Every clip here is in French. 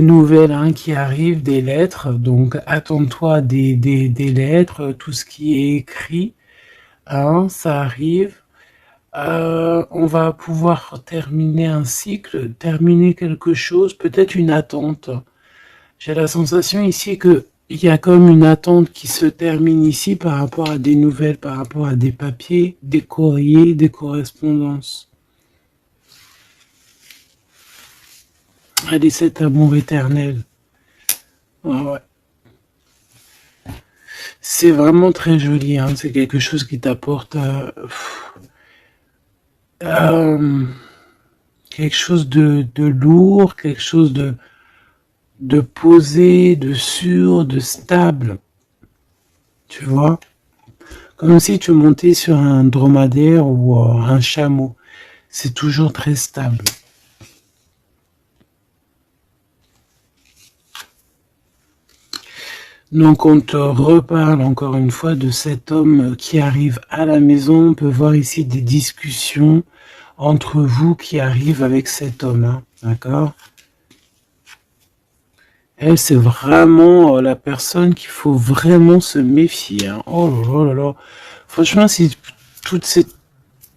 nouvelles hein, qui arrivent, des lettres, donc attends-toi à des lettres, tout ce qui est écrit, hein, ça arrive. On va pouvoir terminer un cycle, terminer quelque chose, peut-être une attente. J'ai la sensation ici que il y a comme une attente qui se termine ici par rapport à des nouvelles, par rapport à des papiers, des courriers, des correspondances. Allez, cet amour éternel. Ouais. C'est vraiment très joli, hein. C'est quelque chose qui t'apporte quelque chose de lourd, quelque chose de posé, de sûr, de stable. Tu vois? Comme si tu montais sur un dromadaire ou un chameau. C'est toujours très stable. Donc on te reparle encore une fois de cet homme qui arrive à la maison. On peut voir ici des discussions entre vous qui arrivent avec cet homme. Hein, d'accord? Elle, c'est vraiment la personne qu'il faut vraiment se méfier. Hein. Oh là là là. Franchement, si tout ce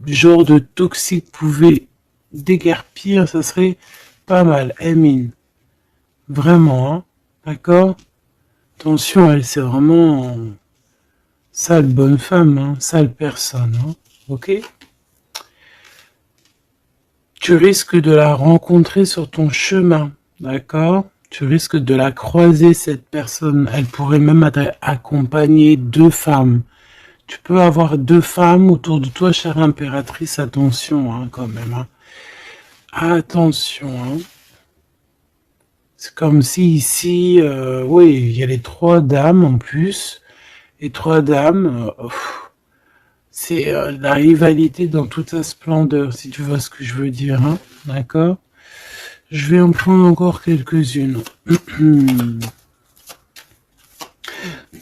genre de toxique pouvait déguerpir, ça serait pas mal. Emine. Vraiment, hein. D'accord? Attention, elle, c'est vraiment sale bonne femme, hein, sale personne, hein, ok? Tu risques de la rencontrer sur ton chemin, d'accord? Tu risques de la croiser, cette personne. Elle pourrait même accompagner 2 femmes. Tu peux avoir 2 femmes autour de toi, chère impératrice. Attention, hein, quand même. Hein. Attention, hein. C'est comme si ici, oui, il y a les 3 dames en plus. Les 3 dames, c'est la rivalité dans toute sa splendeur, si tu vois ce que je veux dire. Hein, d'accord? Je vais en prendre encore quelques-unes.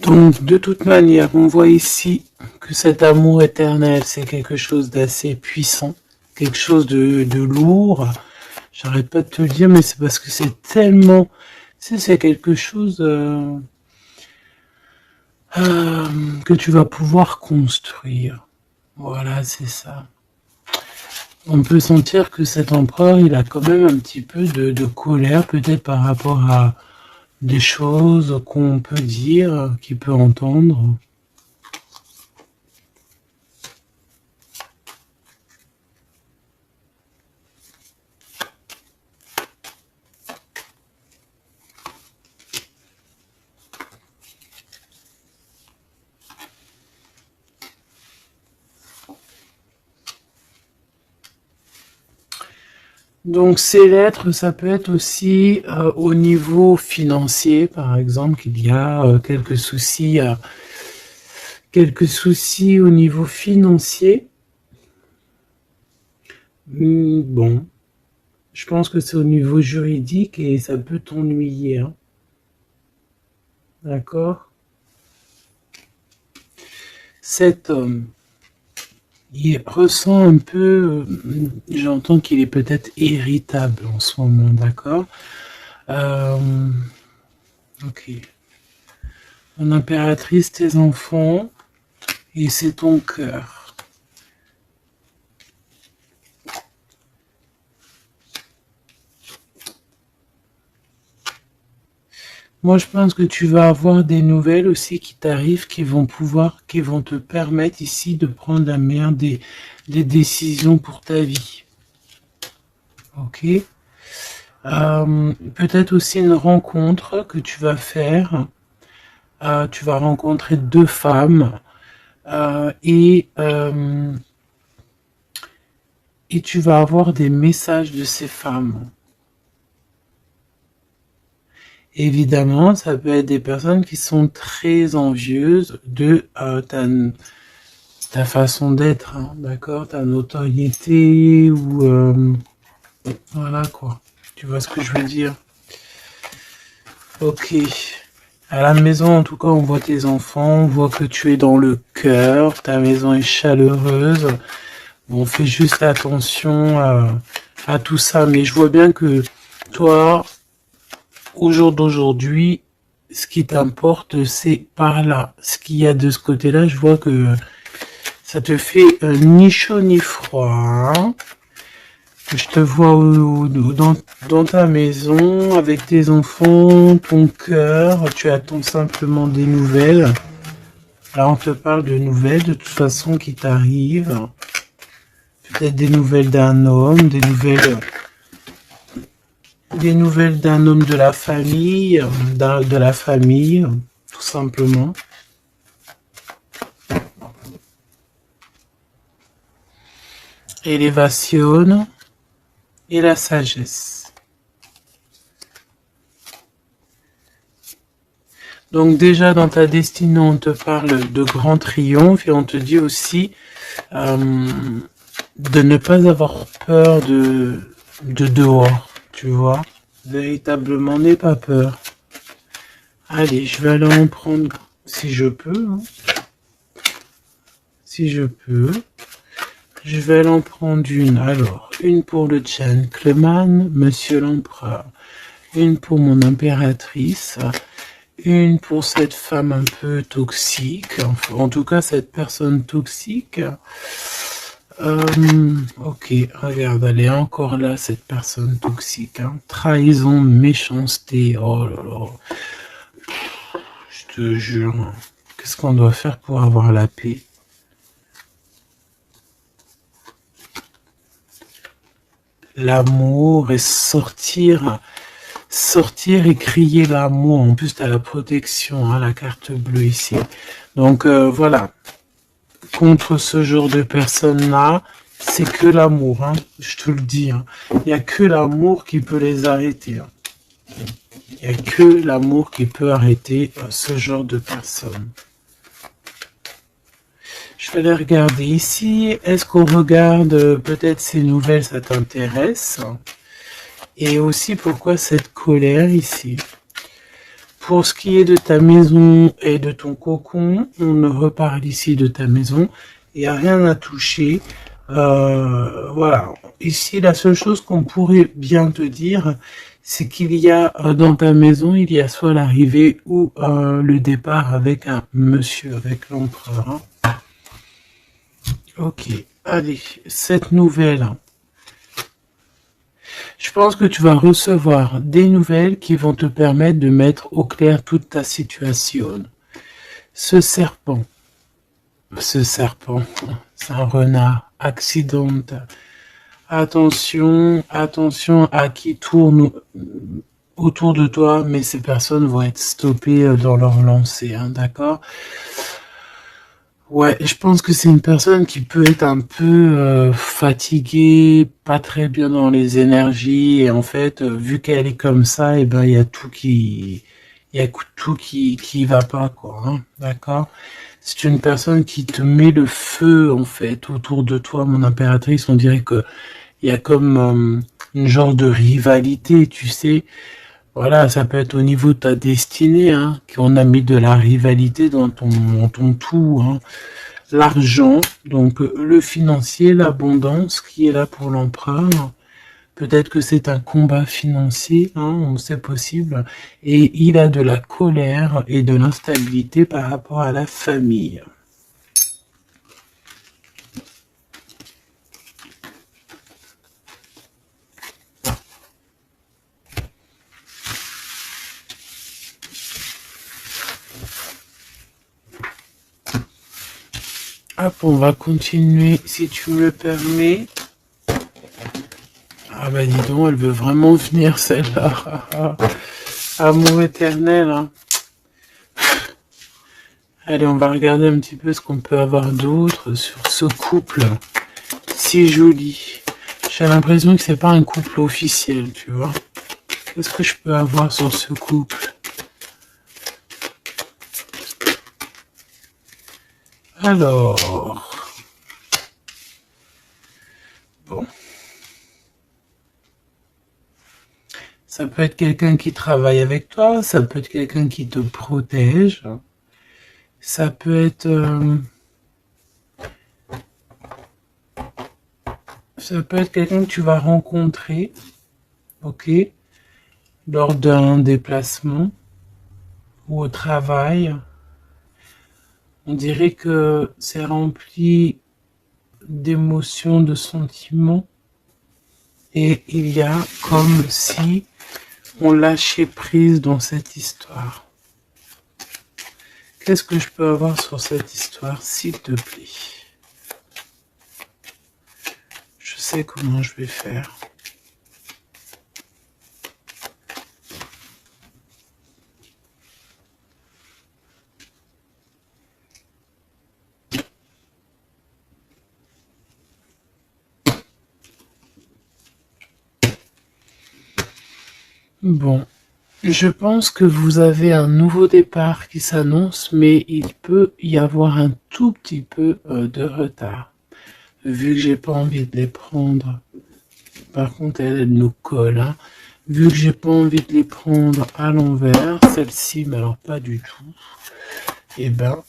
Donc, de toute manière, on voit ici que cet amour éternel, c'est quelque chose d'assez puissant, quelque chose de lourd. J'arrête pas de te le dire, mais c'est parce que c'est tellement... c'est quelque chose que tu vas pouvoir construire. Voilà, c'est ça. On peut sentir que cet empereur, il a quand même un petit peu de colère, peut-être par rapport à des choses qu'on peut dire, qu'il peut entendre. Donc ces lettres, ça peut être aussi au niveau financier, par exemple, qu'il y a quelques soucis au niveau financier. Bon, je pense que c'est au niveau juridique et ça peut t'ennuyer. Hein. D'accord? Cet homme, il ressent un peu, j'entends qu'il est peut-être irritable en ce moment, d'accord? Ok. Mon impératrice, tes enfants, et c'est ton cœur. Moi, je pense que tu vas avoir des nouvelles aussi qui t'arrivent, qui vont te permettre ici de prendre la meilleure des décisions pour ta vie. Ok. Peut-être aussi une rencontre que tu vas faire. Tu vas rencontrer 2 femmes et tu vas avoir des messages de ces femmes. Évidemment, ça peut être des personnes qui sont très envieuses de ta façon d'être, hein, d'accord, ta notoriété ou voilà quoi. Tu vois ce que je veux dire? Ok. À la maison, en tout cas, on voit tes enfants, on voit que tu es dans le cœur, ta maison est chaleureuse. Bon, fais juste attention à tout ça, mais je vois bien que toi, au jour d'aujourd'hui, ce qui t'importe, c'est par là. Ce qu'il y a de ce côté-là, je vois que ça te fait ni chaud ni froid. Hein. Je te vois dans ta maison, avec tes enfants, ton cœur. Tu attends simplement des nouvelles. Là, on te parle de nouvelles, de toute façon, qui t'arrivent. Peut-être des nouvelles d'un homme, des nouvelles d'un homme de la famille, tout simplement. Élévation et la sagesse. Donc déjà dans ta destinée, on te parle de grand triomphe et on te dit aussi de ne pas avoir peur de dehors, tu vois. Véritablement, n'aie pas peur. Allez, je vais aller en prendre si je peux. Hein. Si je peux. Je vais aller en prendre une. Alors, une pour le gentleman, monsieur l'empereur. Une pour mon impératrice. Une pour cette femme un peu toxique. En tout cas, cette personne toxique. Ok, regarde, elle est encore là, cette personne toxique. Hein. Trahison, méchanceté. Oh là là. Je te jure. Qu'est-ce qu'on doit faire pour avoir la paix? L'amour et sortir et crier l'amour. En plus, tu as la protection, hein, la carte bleue ici. Donc voilà. Contre ce genre de personnes-là, c'est que l'amour, hein, je te le dis. Hein. Il n'y a que l'amour qui peut les arrêter. Hein. Il n'y a que l'amour qui peut arrêter ce genre de personnes. Je vais aller regarder ici. Est-ce qu'on regarde peut-être ces nouvelles, ça t'intéresse? Et aussi, pourquoi cette colère ici? Pour ce qui est de ta maison et de ton cocon, on reparle ici de ta maison. Il n'y a rien à toucher. Voilà. Ici, la seule chose qu'on pourrait bien te dire, c'est qu'il y a dans ta maison, il y a soit l'arrivée ou le départ avec un monsieur, avec l'empereur. Hein. Ok. Allez, cette nouvelle. Je pense que tu vas recevoir des nouvelles qui vont te permettre de mettre au clair toute ta situation. Ce serpent, c'est un renard accidentel. Attention à qui tourne autour de toi, mais ces personnes vont être stoppées dans leur lancée, hein, d'accord? Ouais, je pense que c'est une personne qui peut être un peu fatiguée, pas très bien dans les énergies, et en fait, vu qu'elle est comme ça, et ben il y a tout qui va pas, quoi, hein, d'accord? C'est une personne qui te met le feu, en fait, autour de toi, mon impératrice. On dirait que il y a comme une genre de rivalité, tu sais. Voilà, ça peut être au niveau de ta destinée, hein, qu'on a mis de la rivalité dans ton tout, hein. L'argent, donc le financier, l'abondance qui est là pour l'empereur. Peut-être que c'est un combat financier, hein, c'est possible. Et il a de la colère et de l'instabilité par rapport à la famille. Hop, on va continuer, si tu me le permets. Ah bah dis donc, elle veut vraiment venir celle-là. Amour éternel. Hein. Allez, on va regarder un petit peu ce qu'on peut avoir d'autre sur ce couple si joli. J'ai l'impression que c'est pas un couple officiel, tu vois. Qu'est-ce que je peux avoir sur ce couple? Alors... Bon. Ça peut être quelqu'un qui travaille avec toi, ça peut être quelqu'un qui te protège, ça peut être... ça peut être quelqu'un que tu vas rencontrer, ok? lors d'un déplacement ou au travail. On dirait que c'est rempli d'émotions, de sentiments, et il y a comme si on lâchait prise dans cette histoire. Qu'est-ce que je peux avoir sur cette histoire, s'il te plaît? Je sais comment je vais faire. Bon, je pense que vous avez un nouveau départ qui s'annonce, mais il peut y avoir un tout petit peu de retard. Vu que j'ai pas envie de les prendre, par contre elle nous colle, hein. Vu que j'ai pas envie de les prendre à l'envers, celle-ci, mais alors pas du tout, eh ben,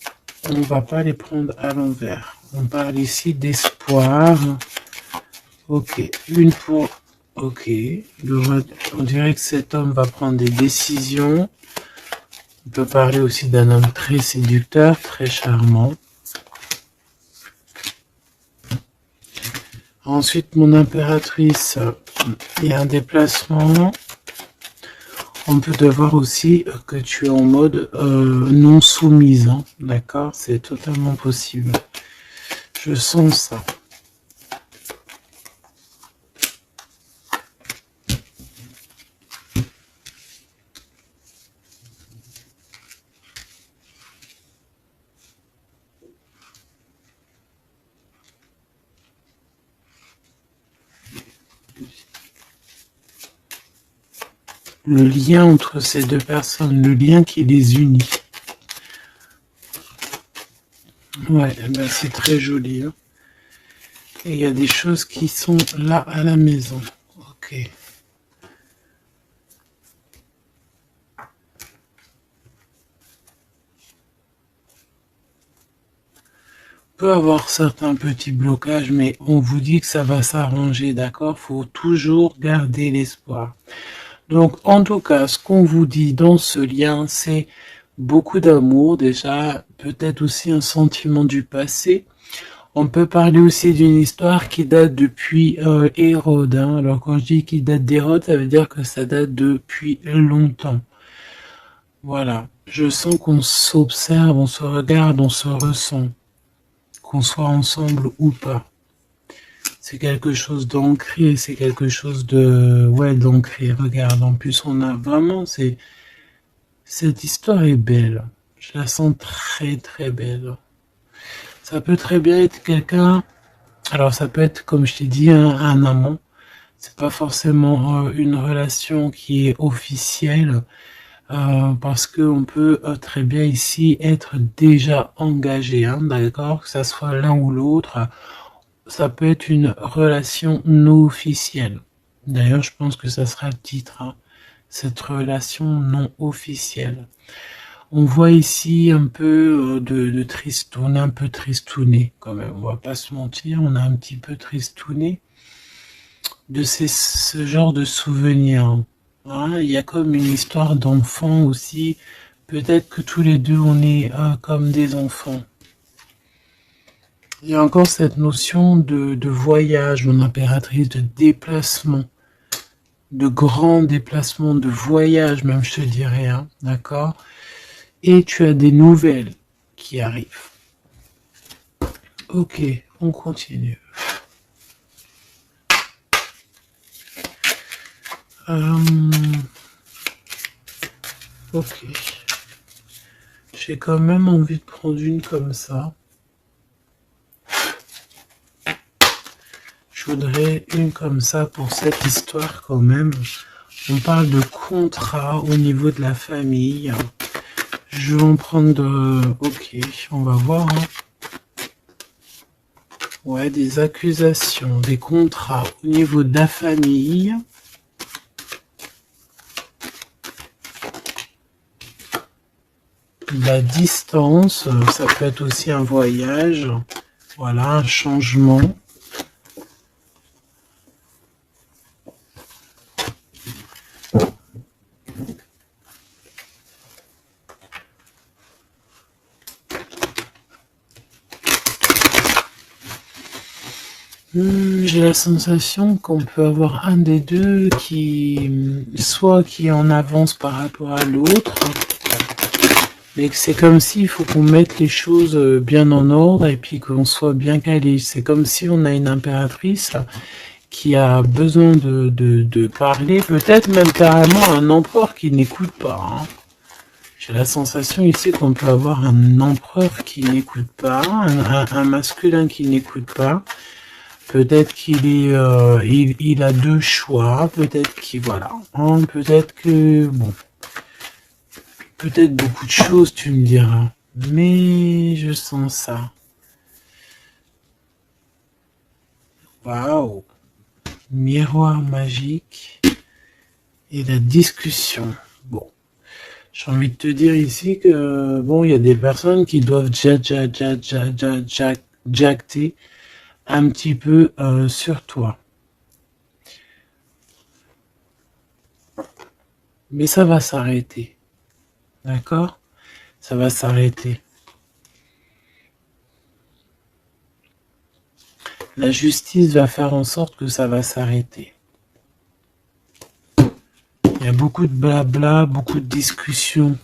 on va pas les prendre à l'envers. On parle ici d'espoir. Ok, une pour... Ok, on dirait que cet homme va prendre des décisions. On peut parler aussi d'un homme très séducteur, très charmant. Ensuite, mon impératrice, il y a un déplacement. On peut te voir aussi que tu es en mode non soumise, hein, d'accord? C'est totalement possible. Je sens ça. Le lien entre ces deux personnes, le lien qui les unit. Ouais, ben c'est très joli, hein. Et il y a des choses qui sont là à la maison. Ok. On peut avoir certains petits blocages, mais on vous dit que ça va s'arranger, d'accord? Faut toujours garder l'espoir. Donc, en tout cas, ce qu'on vous dit dans ce lien, c'est beaucoup d'amour, déjà, peut-être aussi un sentiment du passé. On peut parler aussi d'une histoire qui date depuis Hérode, hein. Alors, quand je dis qu'il date d'Hérode, ça veut dire que ça date depuis longtemps. Voilà. Je sens qu'on s'observe, on se regarde, on se ressent. Qu'on soit ensemble ou pas. C'est quelque chose d'ancré, c'est quelque chose de... Ouais, d'ancré. Regarde, en plus, on a vraiment... Cette histoire est belle. Je la sens très, très belle. Ça peut très bien être quelqu'un... Alors, ça peut être, comme je t'ai dit, un amant. C'est pas forcément une relation qui est officielle. Parce qu'on peut très bien ici être déjà engagé, hein, d'accord? Que ça soit l'un ou l'autre. Ça peut être une relation non officielle. D'ailleurs, je pense que ça sera le titre, hein, cette relation non officielle. On voit ici un peu de triste, on est un peu tristouné quand même, on va pas se mentir, on a un petit peu tristouné de ce genre de souvenirs. Hein. Il y a comme une histoire d'enfant aussi, peut-être que tous les deux on est comme des enfants. Il y a encore cette notion de voyage, mon impératrice, de déplacement, de grand déplacement, de voyage même, je te dirais, hein, d'accord? Et tu as des nouvelles qui arrivent. Ok, on continue. Ok. J'ai quand même envie de prendre une comme ça. Je voudrais une comme ça pour cette histoire quand même. On parle de contrat au niveau de la famille. Je vais en prendre... Ok, on va voir. Hein. Ouais, des accusations, des contrats au niveau de la famille. La distance, ça peut être aussi un voyage. Voilà, un changement. J'ai la sensation qu'on peut avoir un des deux soit qui est en avance par rapport à l'autre, mais que c'est comme s'il faut qu'on mette les choses bien en ordre et puis qu'on soit bien calé. C'est comme si on a une impératrice qui a besoin de parler, peut-être même carrément un empereur qui n'écoute pas. Hein. J'ai la sensation ici qu'on peut avoir un empereur qui n'écoute pas, un masculin qui n'écoute pas. Peut-être qu'il est, il a deux choix. Peut-être qu'il voilà. Hein, peut-être que bon, peut-être beaucoup de choses, tu me diras. Mais je sens ça. Waouh. Miroir magique et la discussion. Bon. J'ai envie de te dire ici que, bon, il y a des personnes qui doivent jacter un petit peu sur toi. Mais ça va s'arrêter. D'accord? Ça va s'arrêter. La justice va faire en sorte que ça va s'arrêter. Il y a beaucoup de blabla, beaucoup de discussions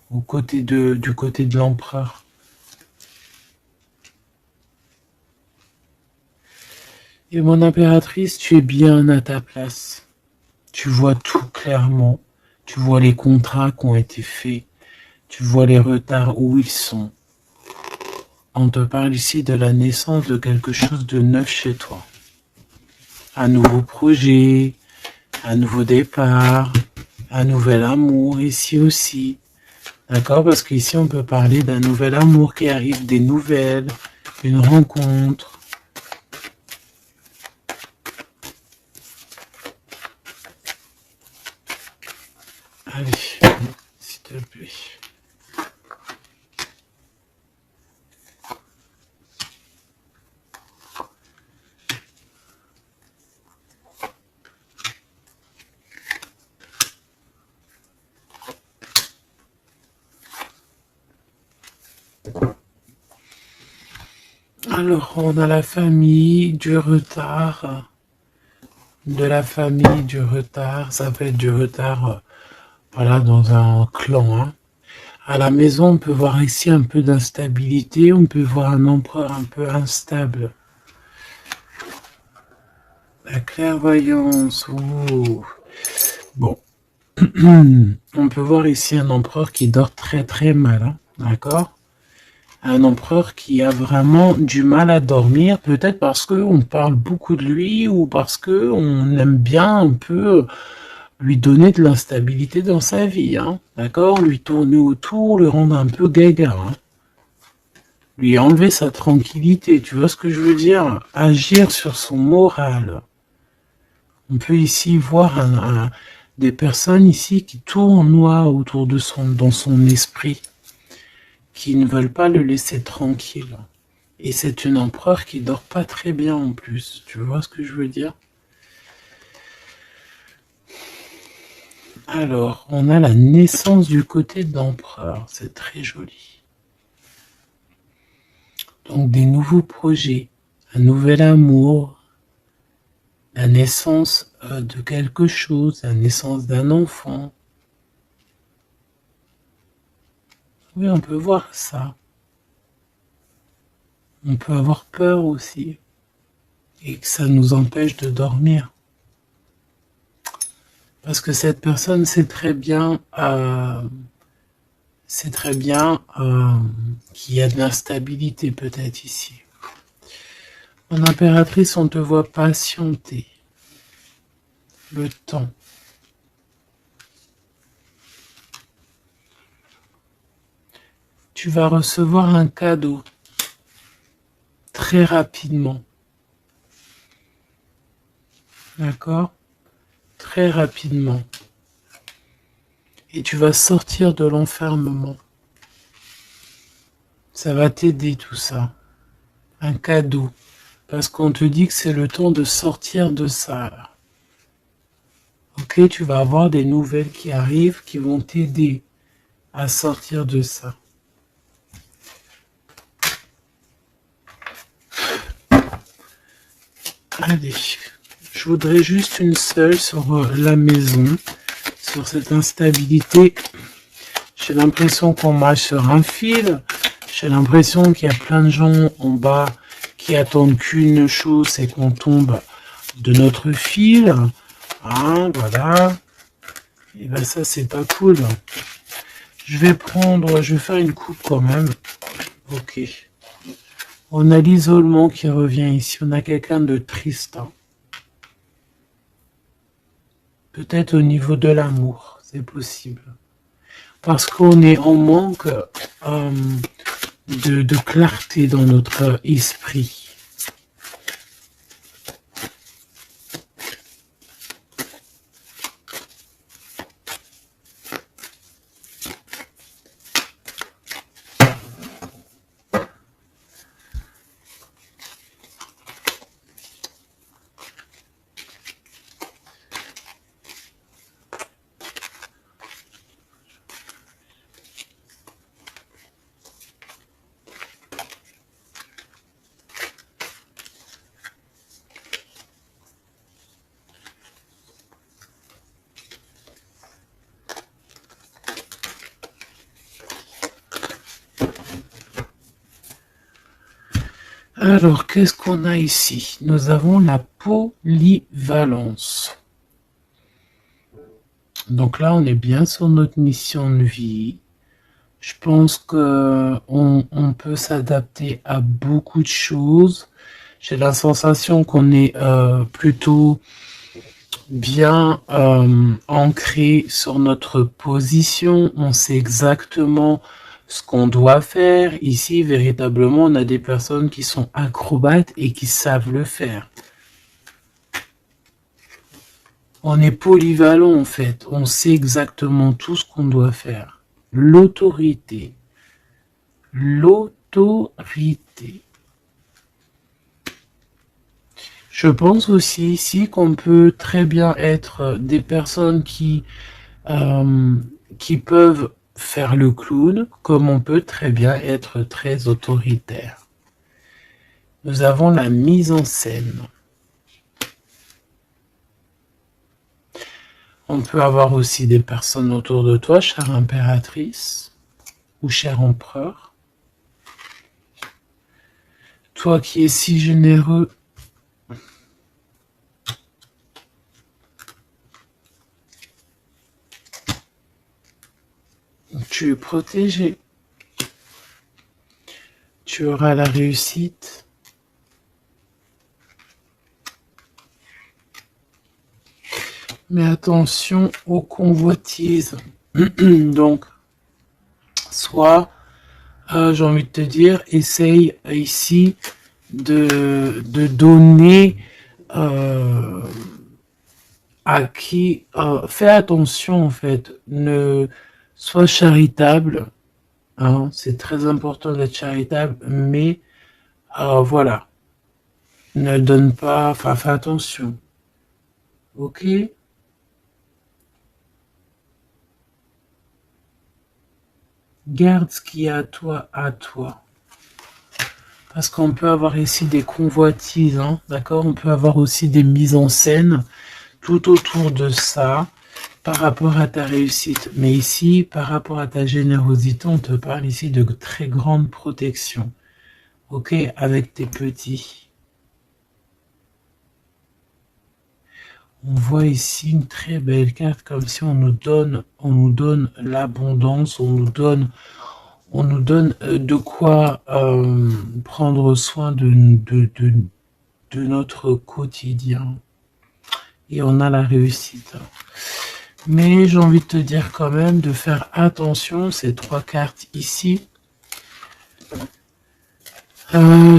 du côté de l'empereur. Et mon impératrice, tu es bien à ta place. Tu vois tout clairement. Tu vois les contrats qui ont été faits. Tu vois les retards où ils sont. On te parle ici de la naissance de quelque chose de neuf chez toi. Un nouveau projet, un nouveau départ, un nouvel amour ici aussi. D'accord? Parce qu'ici, on peut parler d'un nouvel amour qui arrive, des nouvelles, une rencontre. Allez, s'il te plaît. Alors, on a la famille, du retard, de la famille, du retard. Ça peut être du retard, voilà, dans un clan. Hein. À la maison, on peut voir ici un peu d'instabilité. On peut voir un empereur un peu instable. La clairvoyance. Ouh. Bon. On peut voir ici un empereur qui dort très très mal. Hein. D'accord? Un empereur qui a vraiment du mal à dormir, peut-être parce qu'on parle beaucoup de lui ou parce qu'on aime bien un peu lui donner de l'instabilité dans sa vie, hein, d'accord? Lui tourner autour, le rendre un peu gaga, hein. Lui enlever sa tranquillité, tu vois ce que je veux dire? Agir sur son moral. On peut ici voir des personnes ici qui tournoient autour de dans son esprit, qui ne veulent pas le laisser tranquille. Et c'est une empereur qui dort pas très bien en plus. Tu vois ce que je veux dire? Alors, on a la naissance du côté d'empereur. C'est très joli. Donc, des nouveaux projets, un nouvel amour, la naissance de quelque chose, la naissance d'un enfant. Oui, on peut voir ça. On peut avoir peur aussi. Et que ça nous empêche de dormir. Parce que cette personne sait très bien qu'il y a de l'instabilité peut-être ici. En impératrice, on te voit patienter le temps. Tu vas recevoir un cadeau très rapidement. D'accord? Très rapidement. Et tu vas sortir de l'enfermement. Ça va t'aider tout ça. Un cadeau. Parce qu'on te dit que c'est le temps de sortir de ça. Ok, tu vas avoir des nouvelles qui arrivent qui vont t'aider à sortir de ça. Allez, je voudrais juste une seule sur la maison, sur cette instabilité. J'ai l'impression qu'on marche sur un fil. J'ai l'impression qu'il y a plein de gens en bas qui attendent qu'une chose, c'est qu'on tombe de notre fil. Hein, voilà. Et ben ça, c'est pas cool. Je vais faire une coupe quand même. Ok. On a l'isolement qui revient ici. On a quelqu'un de triste. Hein. Peut-être au niveau de l'amour, c'est possible. Parce qu'on est en manque de clarté dans notre esprit. Alors, qu'est-ce qu'on a ici? Nous avons la polyvalence. Donc là, on est bien sur notre mission de vie. Je pense qu'on peut s'adapter à beaucoup de choses. J'ai la sensation qu'on est plutôt bien ancré sur notre position. On sait exactement ce qu'on doit faire. Ici, véritablement, on a des personnes qui sont acrobates et qui savent le faire. On est polyvalent en fait. On sait exactement tout ce qu'on doit faire. L'autorité. L'autorité. Je pense aussi ici qu'on peut très bien être des personnes qui peuvent faire le clown, comme on peut très bien être très autoritaire. Nous avons la mise en scène. On peut avoir aussi des personnes autour de toi, chère impératrice ou cher empereur. Toi qui es si généreux, tu es protégé. Tu auras la réussite. Mais attention aux convoitises. Donc, soit, j'ai envie de te dire, essaye ici de donner à qui... fais attention en fait, sois charitable. Hein, c'est très important d'être charitable, mais voilà. Ne donne pas... Enfin, fais attention. Ok? Garde ce qui est à toi, à toi. Parce qu'on peut avoir ici des convoitises, hein, d'accord? On peut avoir aussi des mises en scène tout autour de ça par rapport à ta réussite. Mais ici, par rapport à ta générosité, on te parle ici de très grande protection. Ok? Avec tes petits. On voit ici une très belle carte, comme si on nous donne l'abondance, on nous donne de quoi prendre soin de notre quotidien. Et on a la réussite. Mais j'ai envie de te dire quand même de faire attention, ces trois cartes ici.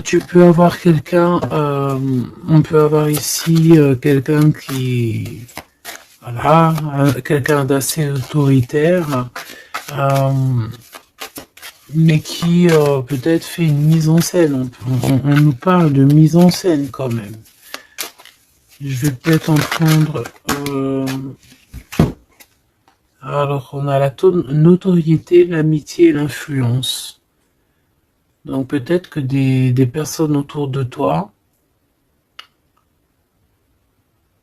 Tu peux avoir quelqu'un, on peut avoir ici quelqu'un qui, voilà, quelqu'un d'assez autoritaire, mais qui peut-être fait une mise en scène. On nous parle de mise en scène quand même. Je vais peut-être en prendre... alors, on a la notoriété, l'amitié et l'influence. Donc peut-être que des personnes autour de toi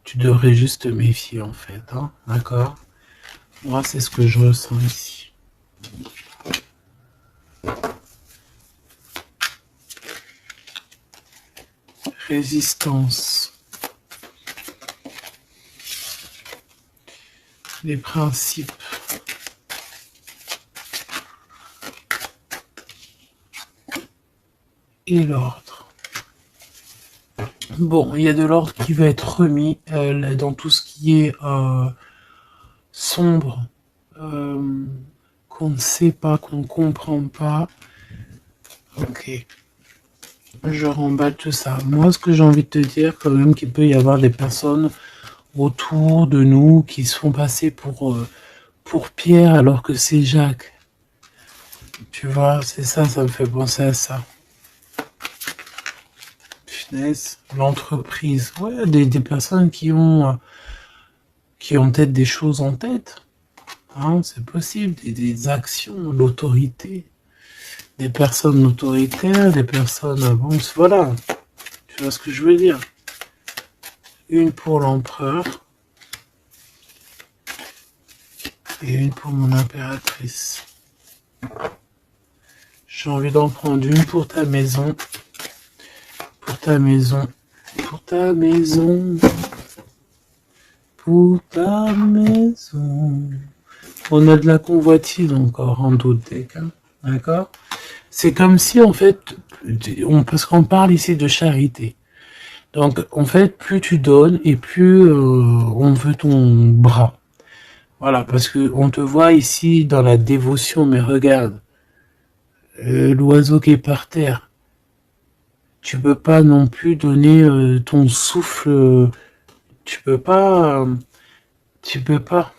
Tu devrais juste te méfier en fait, hein, d'accord? Moi, c'est ce que je ressens ici. Résistance. Les principes. Et l'ordre. Bon, il y a de l'ordre qui va être remis dans tout ce qui est sombre, qu'on ne sait pas, qu'on ne comprend pas. Ok. Je remballe tout ça. Moi, ce que j'ai envie de te dire, quand même, qu'il peut y avoir des personnes autour de nous qui se font passer pour Pierre alors que c'est Jacques. Tu vois, c'est ça, ça me fait penser à ça. Finesse, l'entreprise. Ouais, des personnes qui ont peut-être des choses en tête. Hein, c'est possible, des actions, l'autorité. Des personnes autoritaires, des personnes... Bon, voilà. Tu vois ce que je veux dire? Une pour l'empereur. Et une pour mon impératrice. J'ai envie d'en prendre une pour ta maison. Pour ta maison. Pour ta maison. Pour ta maison. On a de la convoitise encore en d'autres decks. Hein, d'accord? C'est comme si, en fait, parce qu'on parle ici de charité. Donc, en fait, plus tu donnes et plus on veut ton bras. Voilà, parce que on te voit ici dans la dévotion, mais regarde, l'oiseau qui est par terre. Tu peux pas non plus donner ton souffle. Tu peux pas. Tu peux pas.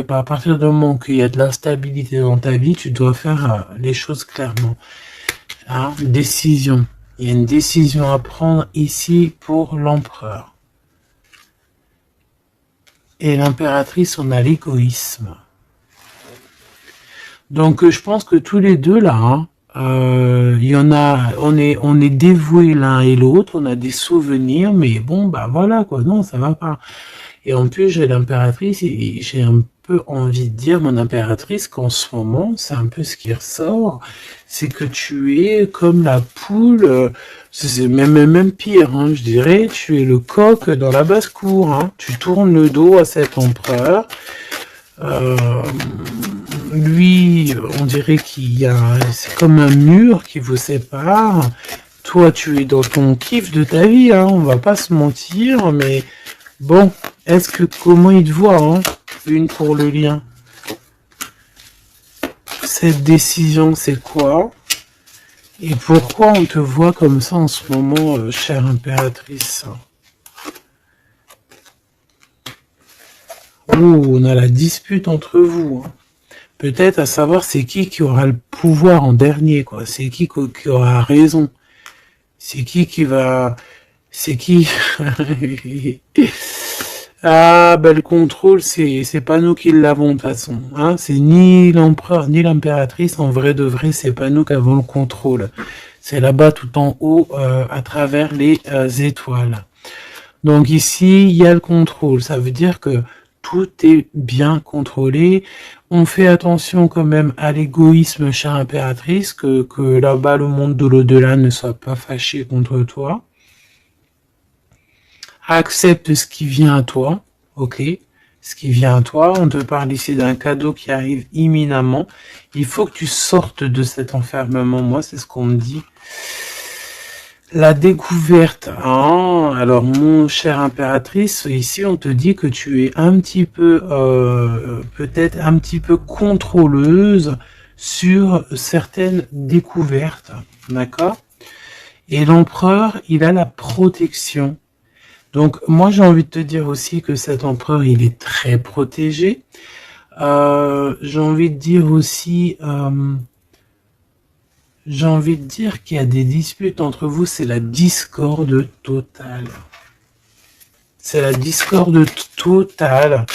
À partir du moment qu'il y a de l'instabilité dans ta vie, tu dois faire les choses clairement. Hein, décision. Il y a une décision à prendre ici pour l'empereur. Et l'impératrice, on a l'égoïsme. Donc, je pense que tous les deux là, hein, il y en a, on est dévoués l'un et l'autre, on a des souvenirs, mais bon, bah voilà quoi, non, ça va pas. Et en plus, j'ai l'impératrice, et j'ai un peu envie de dire, mon impératrice, qu'en ce moment, c'est un peu ce qui ressort, c'est que tu es comme la poule, c'est même pire, hein, je dirais, tu es le coq dans la basse-cour, hein, tu tournes le dos à cet empereur, lui, on dirait qu'il y a, c'est comme un mur qui vous sépare. Toi, tu es dans ton kiff de ta vie, hein, on va pas se mentir, mais bon, comment il te voit, hein, une pour le lien. Cette décision, c'est quoi? Et pourquoi on te voit comme ça en ce moment, chère impératrice? Oh, on a la dispute entre vous, hein. Peut-être à savoir c'est qui aura le pouvoir en dernier, quoi. C'est qui aura raison. C'est qui va... C'est qui... Ah, ben le contrôle, c'est pas nous qui l'avons de toute façon. Hein. C'est ni l'empereur, ni l'impératrice. En vrai de vrai, c'est pas nous qui avons le contrôle. C'est là-bas tout en haut, à travers les étoiles. Donc ici, il y a le contrôle. Ça veut dire que tout est bien contrôlé. On fait attention quand même à l'égoïsme, chère impératrice, que là-bas, le monde de l'au-delà ne soit pas fâché contre toi. Accepte ce qui vient à toi, ok? Ce qui vient à toi. On te parle ici d'un cadeau qui arrive imminemment. Il faut que tu sortes de cet enfermement. Moi, c'est ce qu'on me dit. La découverte, hein. Alors mon cher impératrice, ici on te dit que tu es un petit peu, peut-être un petit peu contrôleuse sur certaines découvertes, d'accord? Et l'empereur, il a la protection. Donc moi j'ai envie de te dire aussi que cet empereur, il est très protégé. J'ai envie de dire aussi... J'ai envie de dire qu'il y a des disputes entre vous, c'est la discorde totale. C'est la discorde totale.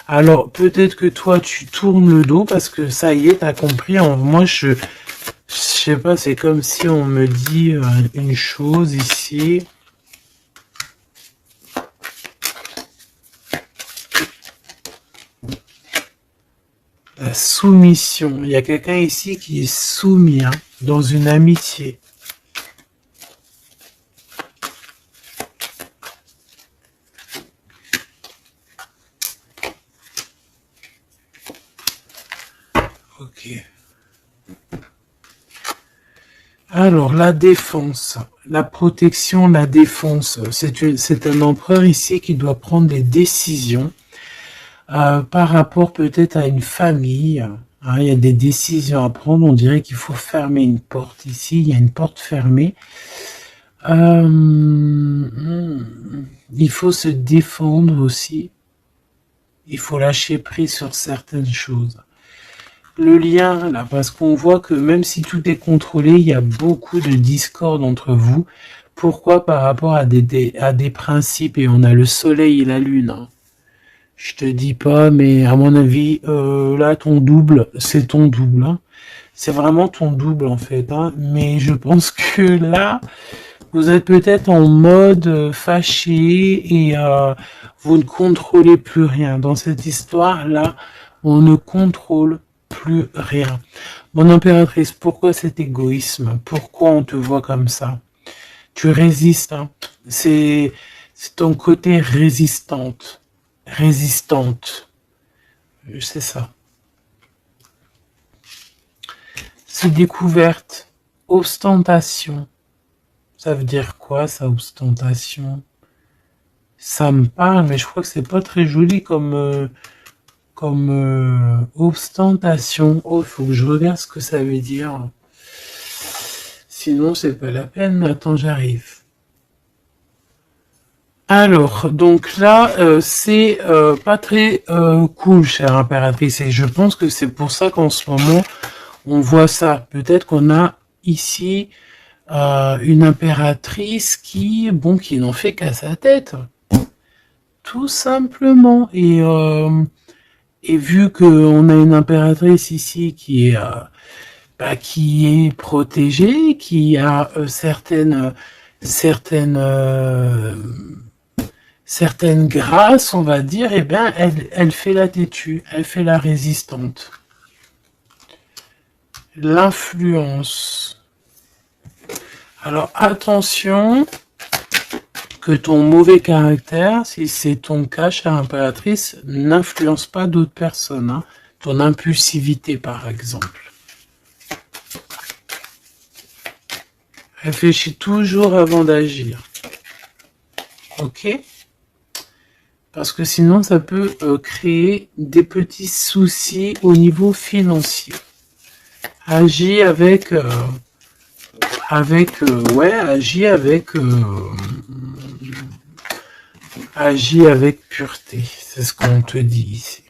Alors, peut-être que toi, tu tournes le dos parce que ça y est, t'as compris. Moi, je sais pas, c'est comme si on me dit une chose ici. La soumission. Il y a quelqu'un ici qui est soumis, hein, dans une amitié. Ok. Alors, la défense, la protection, la défense. C'est un empereur ici qui doit prendre des décisions par rapport peut-être à une famille. Hein, il y a des décisions à prendre. On dirait qu'il faut fermer une porte ici. Il y a une porte fermée. Il faut se défendre aussi. Il faut lâcher prise sur certaines choses. Le lien, là, parce qu'on voit que même si tout est contrôlé, il y a beaucoup de discorde entre vous. Pourquoi? Par rapport à des principes, et on a le soleil et la lune. Hein. Je te dis pas, mais à mon avis, là, ton double, c'est ton double. Hein. C'est vraiment ton double, en fait. Hein. Mais je pense que là, vous êtes peut-être en mode fâché et vous ne contrôlez plus rien. Dans cette histoire-là, on ne contrôle plus rien. Mon impératrice, pourquoi cet égoïsme? Pourquoi on te voit comme ça? Tu résistes, hein. C'est ton côté résistante. C'est ça. C'est découverte. Ostentation. Ça veut dire quoi, ça, ostentation? Ça me parle, mais je crois que c'est pas très joli comme ostentation. Oh, il faut que je regarde ce que ça veut dire. Sinon, c'est pas la peine. Attends, j'arrive. Alors, donc là, c'est pas très cool, chère impératrice. Et je pense que c'est pour ça qu'en ce moment, on voit ça. Peut-être qu'on a ici une impératrice qui n'en fait qu'à sa tête. Tout simplement. Et vu qu'on a une impératrice ici qui est protégée, qui a certaines grâces, on va dire, eh bien, elle fait la têtue, elle fait la résistante. L'influence. Alors, attention que ton mauvais caractère, si c'est ton cas, chère impératrice, n'influence pas d'autres personnes. Hein. Ton impulsivité, par exemple. Réfléchis toujours avant d'agir. Ok? Parce que sinon, ça peut créer des petits soucis au niveau financier. Agis avec pureté. C'est ce qu'on te dit ici.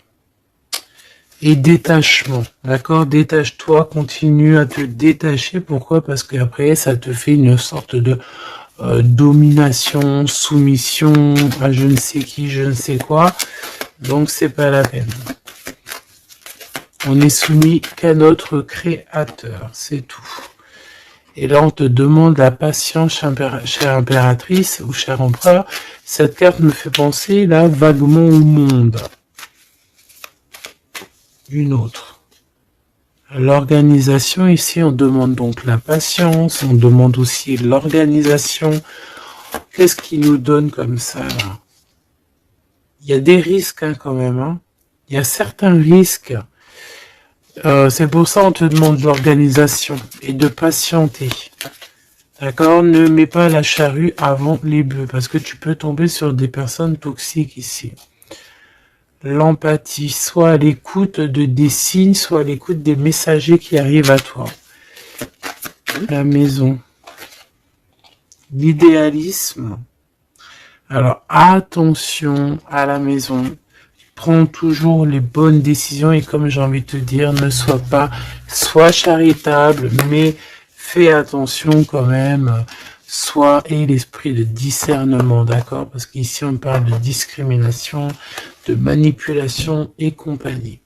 Et détachement, d'accord? Détache-toi, continue à te détacher. Pourquoi? Parce qu'après, ça te fait une sorte de domination, soumission à je ne sais qui, je ne sais quoi. Donc, c'est pas la peine. On est soumis qu'à notre créateur, c'est tout. Et là, on te demande la patience, chère impératrice ou cher empereur. Cette carte me fait penser, là, vaguement au monde. Une autre. L'organisation, ici, on demande donc la patience, on demande aussi l'organisation. Qu'est-ce qui nous donne comme ça, là? Il y a des risques, hein, quand même. Hein. Il y a certains risques. C'est pour ça qu'on te demande l'organisation et de patienter. D'accord? Ne mets pas la charrue avant les bœufs, parce que tu peux tomber sur des personnes toxiques ici. L'empathie, soit à l'écoute des signes, soit à l'écoute des messagers qui arrivent à toi. La maison. L'idéalisme. Alors, attention à la maison. Prends toujours les bonnes décisions et comme j'ai envie de te dire, ne sois charitable, mais fais attention quand même. Aie l'esprit de discernement, d'accord? Parce qu'ici, on parle de discrimination, de manipulation et compagnie.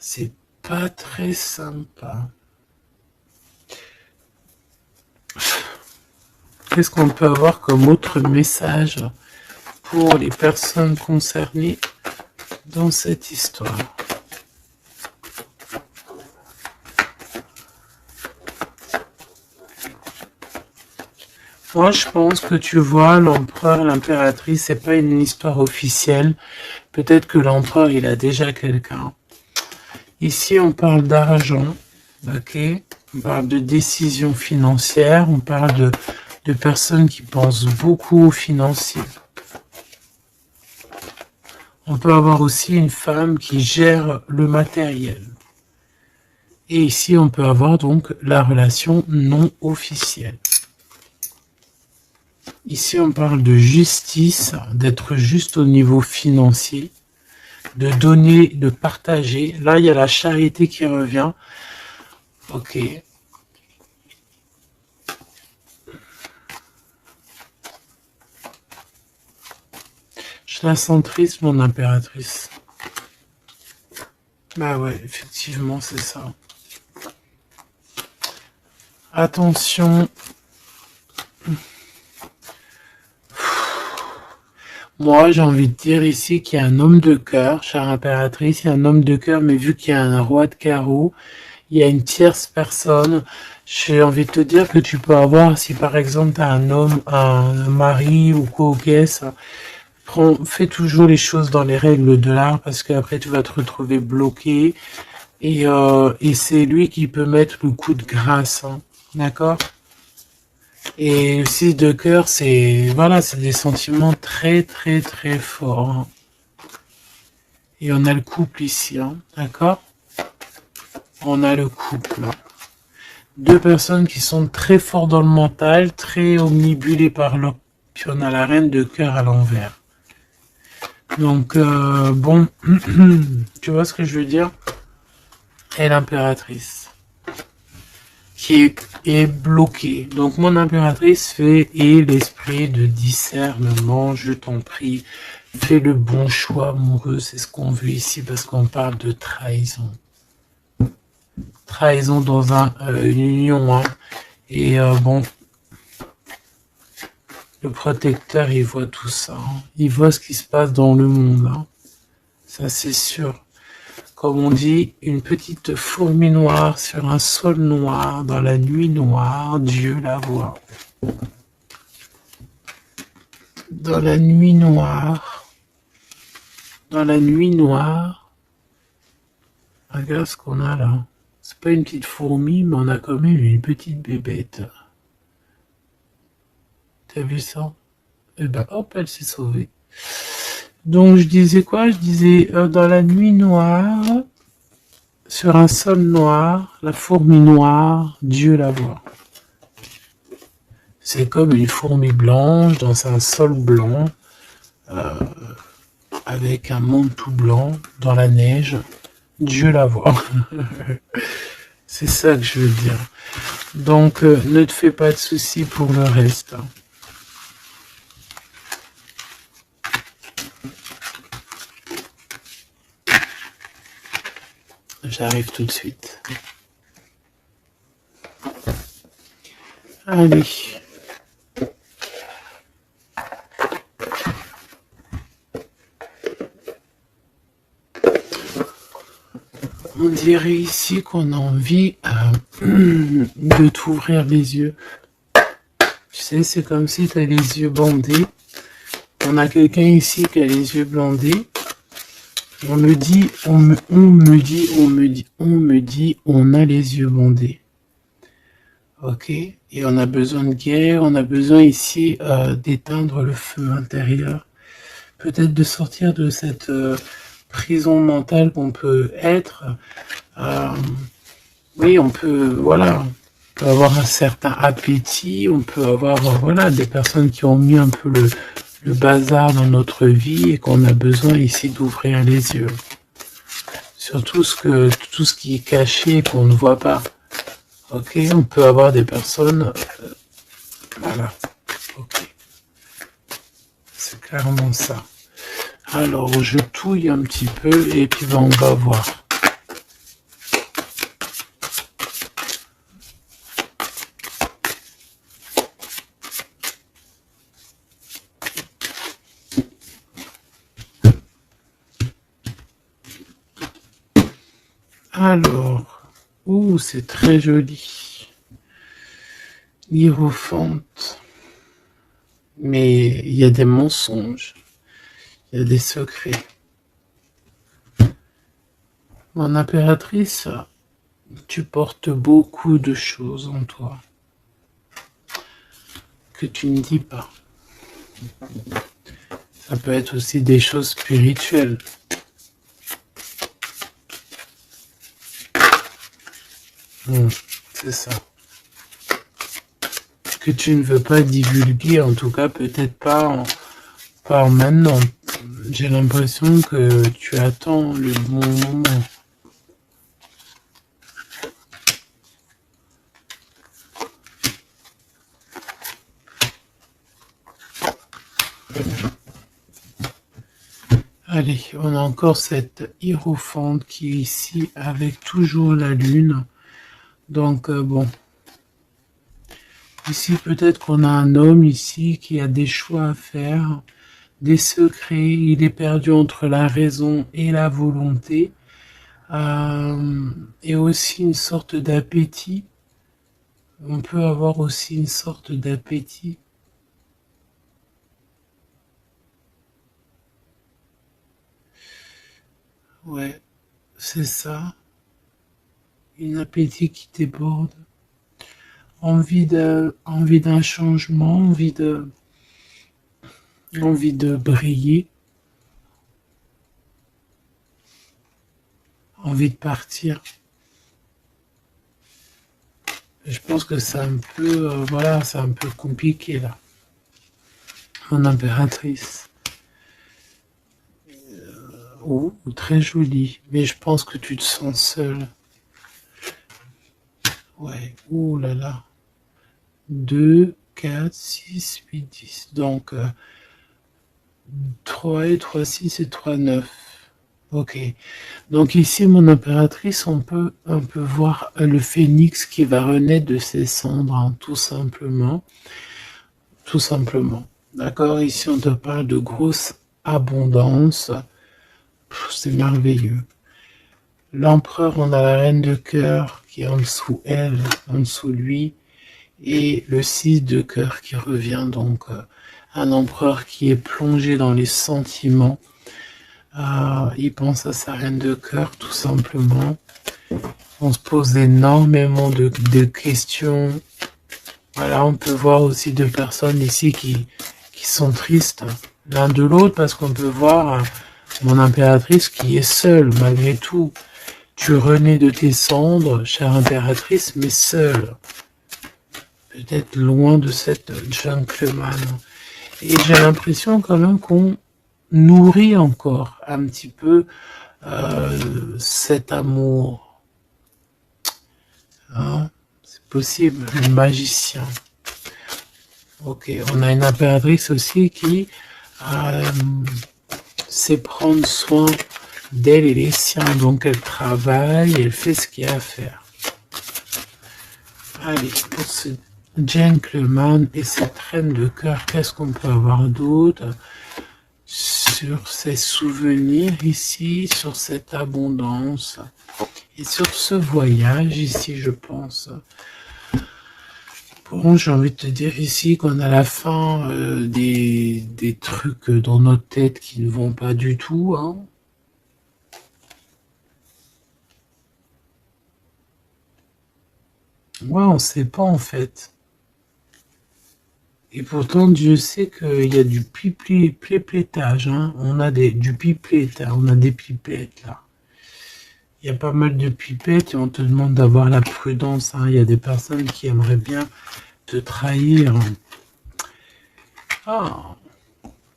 C'est pas très sympa. Qu'est-ce qu'on peut avoir comme autre message pour les personnes concernées dans cette histoire? Moi, je pense que tu vois, l'empereur, l'impératrice, c'est pas une histoire officielle. Peut-être que l'empereur, il a déjà quelqu'un. Ici, on parle d'argent, ok? On parle de décisions financières, on parle de personnes qui pensent beaucoup aux financiers. On peut avoir aussi une femme qui gère le matériel. Et ici, on peut avoir donc la relation non officielle. Ici, on parle de justice, d'être juste au niveau financier, de donner, de partager. Là, il y a la charité qui revient. Ok. Je la sens triste, mon impératrice. Bah ouais, effectivement, c'est ça. Attention. Moi, j'ai envie de dire ici qu'il y a un homme de cœur, chère impératrice, il y a un homme de cœur, mais vu qu'il y a un roi de carreau, il y a une tierce personne. J'ai envie de te dire que tu peux avoir, si par exemple tu as un homme, un mari ou quoi, ok, ça, fais toujours les choses dans les règles de l'art parce qu'après tu vas te retrouver bloqué et c'est lui qui peut mettre le coup de grâce, hein, d'accord? Et aussi de cœur, c'est voilà, c'est des sentiments très très très forts, hein. Et on a le couple ici, hein, d'accord? On a le couple. Deux personnes qui sont très fortes dans le mental, très omnibulées par leur... Puis on a la reine de cœur à l'envers. Donc, bon, tu vois ce que je veux dire? Et l'impératrice, qui est bloquée. Donc, mon impératrice fait, et l'esprit de discernement, je t'en prie, fais le bon choix amoureux, c'est ce qu'on veut ici, parce qu'on parle de trahison. Trahison dans une union, hein. Et bon, le protecteur, il voit tout ça, hein. Il voit ce qui se passe dans le monde, hein. Ça, c'est sûr. Comme on dit, une petite fourmi noire sur un sol noir, dans la nuit noire, Dieu la voit. Dans la nuit noire, regarde ce qu'on a là. C'est pas une petite fourmi, mais on a quand même une petite bébête. T'as vu ça? Et ben hop, elle s'est sauvée. Donc je disais quoi? Je disais dans la nuit noire, sur un sol noir, la fourmi noire, Dieu la voit. C'est comme une fourmi blanche dans un sol blanc, avec un manteau blanc dans la neige. Dieu la voit. C'est ça que je veux dire. Donc ne te fais pas de soucis pour le reste. J'arrive tout de suite. Allez. On dirait ici qu'on a envie de t'ouvrir les yeux. Tu sais, c'est comme si tu as les yeux bandés. On a quelqu'un ici qui a les yeux bandés. On me dit, on a les yeux bandés. Ok? Et on a besoin de guérir, on a besoin ici d'éteindre le feu intérieur. Peut-être de sortir de cette prison mentale qu'on peut être. Oui, on peut, voilà, on peut avoir un certain appétit, on peut avoir, voilà, des personnes qui ont mis un peu le bazar dans notre vie et qu'on a besoin ici d'ouvrir les yeux. Sur tout ce qui est caché et qu'on ne voit pas. Ok, on peut avoir des personnes, voilà, ok, c'est clairement ça. Alors, je touille un petit peu et puis ben, on va voir. Alors, ouh, c'est très joli. Hiérophante. Mais il y a des mensonges. Il y a des secrets. Mon impératrice, tu portes beaucoup de choses en toi que tu ne dis pas. Ça peut être aussi des choses spirituelles. C'est ça. Que tu ne veux pas divulguer, en tout cas peut-être pas maintenant. J'ai l'impression que tu attends le bon moment. Allez, on a encore cette hiérophante qui est ici avec toujours la lune. Donc bon, ici peut-être qu'on a un homme ici qui a des choix à faire, des secrets, il est perdu entre la raison et la volonté, et aussi une sorte d'appétit. On peut avoir aussi une sorte d'appétit. Ouais, c'est ça. Un appétit qui déborde. Envie d'un changement, envie de briller, envie de partir. Je pense que c'est un peu, voilà, c'est un peu compliqué là. Mon impératrice. Oh, très jolie. Mais je pense que tu te sens seule. Ouais, ouh là là. 2, 4, 6, 8, 10. Donc, 3 et 3, 6 et 3, 9. Ok. Donc ici, mon impératrice, on peut voir le phénix qui va renaître de ses cendres, hein, tout simplement. Tout simplement. D'accord? Ici, on te parle de grosse abondance. C'est merveilleux. L'empereur, on a la reine de cœur qui est en dessous elle, en dessous lui, et le 6 de cœur qui revient, donc un empereur qui est plongé dans les sentiments. Il pense à sa reine de cœur, tout simplement. On se pose énormément de questions. Voilà, on peut voir aussi deux personnes ici qui sont tristes l'un de l'autre, parce qu'on peut voir mon impératrice qui est seule, malgré tout. Tu renais de tes cendres, chère impératrice, mais seule. Peut-être loin de cette gentleman. Et j'ai l'impression quand même qu'on nourrit encore un petit peu cet amour. Hein? C'est possible, le magicien. Ok, on a une impératrice aussi qui sait prendre soin d'elle et les siens. Donc elle travaille, elle fait ce qu'il y a à faire. Allez, pour ce gentleman et cette reine de cœur, qu'est-ce qu'on peut avoir d'autre sur ces souvenirs ici, sur cette abondance et sur ce voyage ici, je pense. Bon, j'ai envie de te dire ici qu'on a la fin des trucs dans notre tête qui ne vont pas du tout, hein. Ouais, on sait pas en fait. Et pourtant, Dieu sait qu'il y a du piplettage, hein. On a du pipette, on a des pipettes là. Il y a pas mal de pipettes et on te demande d'avoir la prudence, hein. Il y a des personnes qui aimeraient bien te trahir. Ah,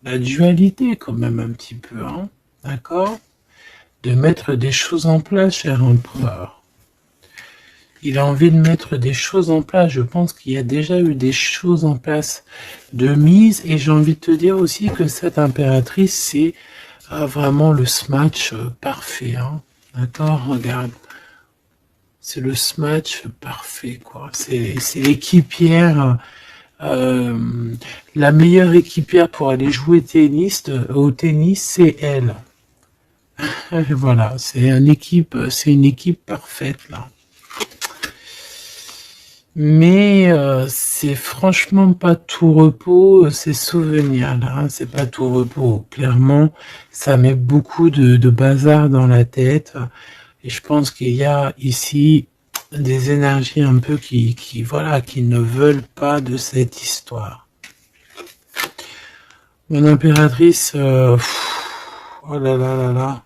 la dualité quand même un petit peu, hein. D'accord? De mettre des choses en place, cher empereur. Il a envie de mettre des choses en place. Je pense qu'il y a déjà eu des choses en place de mise. Et j'ai envie de te dire aussi que cette impératrice, c'est vraiment le smash parfait, hein. D'accord? Regarde. C'est le smash parfait, quoi. C'est l'équipière, la meilleure équipière pour aller jouer au tennis, c'est elle. Voilà, c'est une équipe parfaite là. Mais c'est franchement pas tout repos, ces souvenirs là, hein, c'est pas tout repos. Clairement, ça met beaucoup de bazar dans la tête. Et je pense qu'il y a ici des énergies un peu voilà, qui ne veulent pas de cette histoire. Mon impératrice, oh là là là là.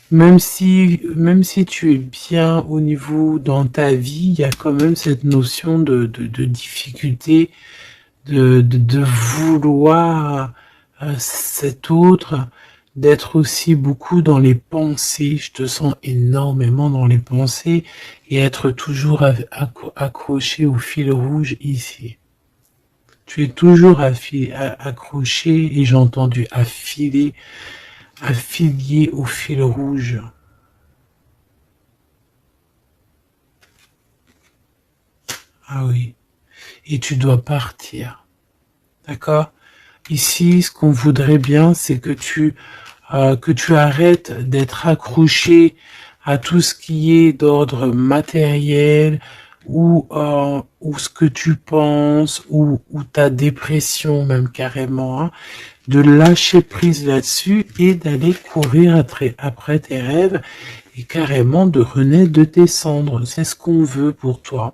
Même si tu es bien au niveau dans ta vie, il y a quand même cette notion de difficulté, de vouloir cet autre, d'être aussi beaucoup dans les pensées. Je te sens énormément dans les pensées et être toujours accroché au fil rouge ici. Tu es toujours accroché et j'ai entendu affilié au fil rouge. Ah oui. Et tu dois partir. D'accord? Ici, ce qu'on voudrait bien, c'est que tu arrêtes d'être accroché à tout ce qui est d'ordre matériel ou ce que tu penses ou ta dépression même carrément, hein, de lâcher prise là-dessus et d'aller courir après tes rêves et carrément de renaître de tes cendres. C'est ce qu'on veut pour toi.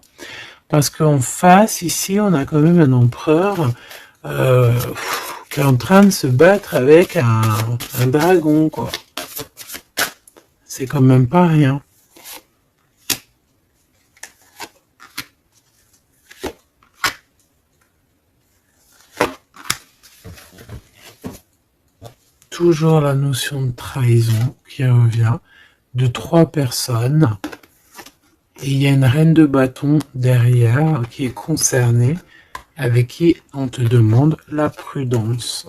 Parce qu'en face, ici, on a quand même un empereur qui est en train de se battre avec un dragon, quoi. C'est quand même pas rien. Toujours la notion de trahison qui revient de 3 personnes. Et il y a une reine de bâton derrière qui est concernée, avec qui on te demande la prudence.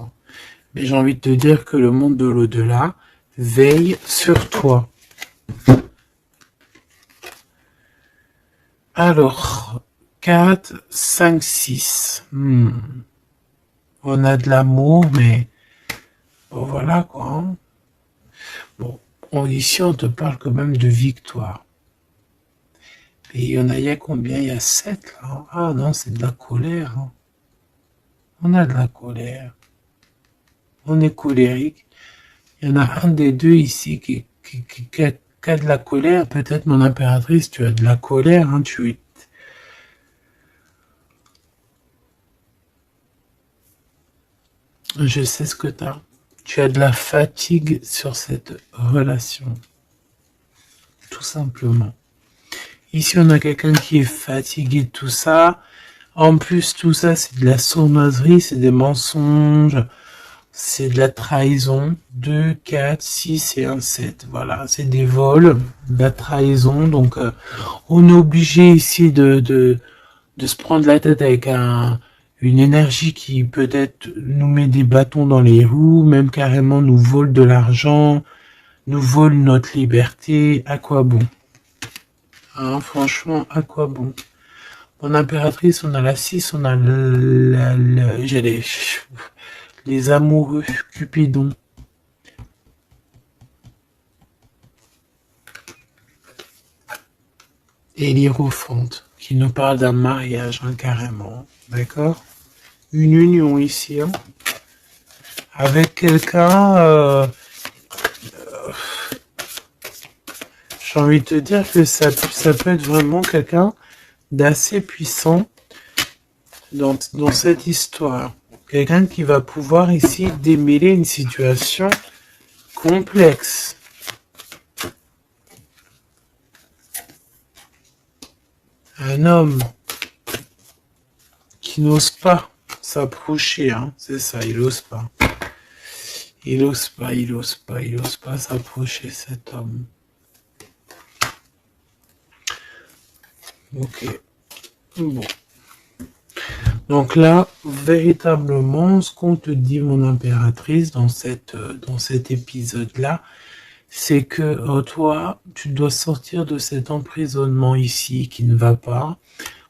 Mais j'ai envie de te dire que le monde de l'au-delà veille sur toi. Alors, 4, 5, 6. On a de l'amour, mais bon, voilà quoi. Hein. Bon, ici on te parle quand même de victoire. Et il y a combien? Il y a 7 là. Ah non, c'est de la colère. Hein. On a de la colère. On est colérique. Il y en a un des deux ici qui a de la colère. Peut-être mon impératrice, tu as de la colère. Hein, Je sais ce que tu as. Tu as de la fatigue sur cette relation. Tout simplement. Ici, on a quelqu'un qui est fatigué de tout ça. En plus, tout ça, c'est de la sournoiserie, c'est des mensonges, c'est de la trahison. 2, 4, 6 et 1, 7. Voilà, c'est des vols, de la trahison. Donc, on est obligé ici de se prendre la tête avec une énergie qui peut-être nous met des bâtons dans les roues, même carrément nous vole de l'argent, nous vole notre liberté. À quoi bon? Hein, franchement, à quoi bon? Mon impératrice, on a la 6, on a les amoureux, Cupidon. Et l'Hiérophante, qui nous parle d'un mariage, hein, carrément. D'accord? Une union ici, hein, avec quelqu'un... j'ai envie de te dire que ça peut être vraiment quelqu'un d'assez puissant dans cette histoire. Quelqu'un qui va pouvoir ici démêler une situation complexe. Un homme qui n'ose pas s'approcher, hein, c'est ça, il n'ose pas. Il n'ose pas s'approcher, cet homme. Ok. Bon. Donc là, véritablement, ce qu'on te dit, mon impératrice, dans cet épisode-là, c'est que toi, tu dois sortir de cet emprisonnement ici qui ne va pas.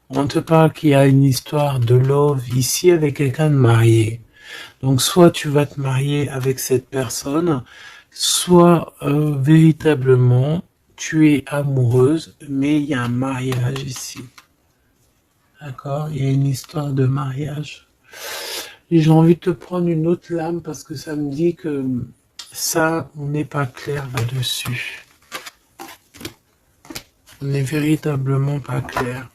On te parle qu'il y a une histoire de love ici avec quelqu'un de marié. Donc soit tu vas te marier avec cette personne, soit véritablement tu es amoureuse, mais il y a un mariage ici. D'accord? Il y a une histoire de mariage. Et j'ai envie de te prendre une autre lame parce que ça me dit que ça, on n'est pas clair là-dessus. On n'est véritablement pas clair.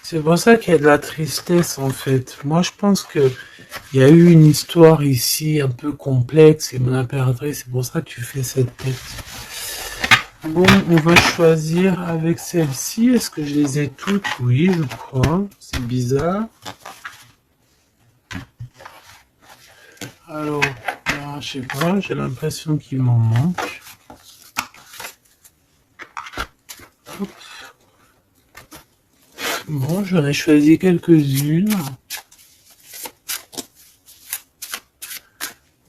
C'est pour ça qu'il y a de la tristesse en fait. Moi je pense que il y a eu une histoire ici un peu complexe et mon impératrice, c'est pour ça que tu fais cette tête. Bon, on va choisir avec celle-ci. Est-ce que je les ai toutes? Oui, je crois. C'est bizarre. Alors, je sais pas, j'ai l'impression qu'il m'en manque. Hop. Bon, j'en ai choisi quelques-unes.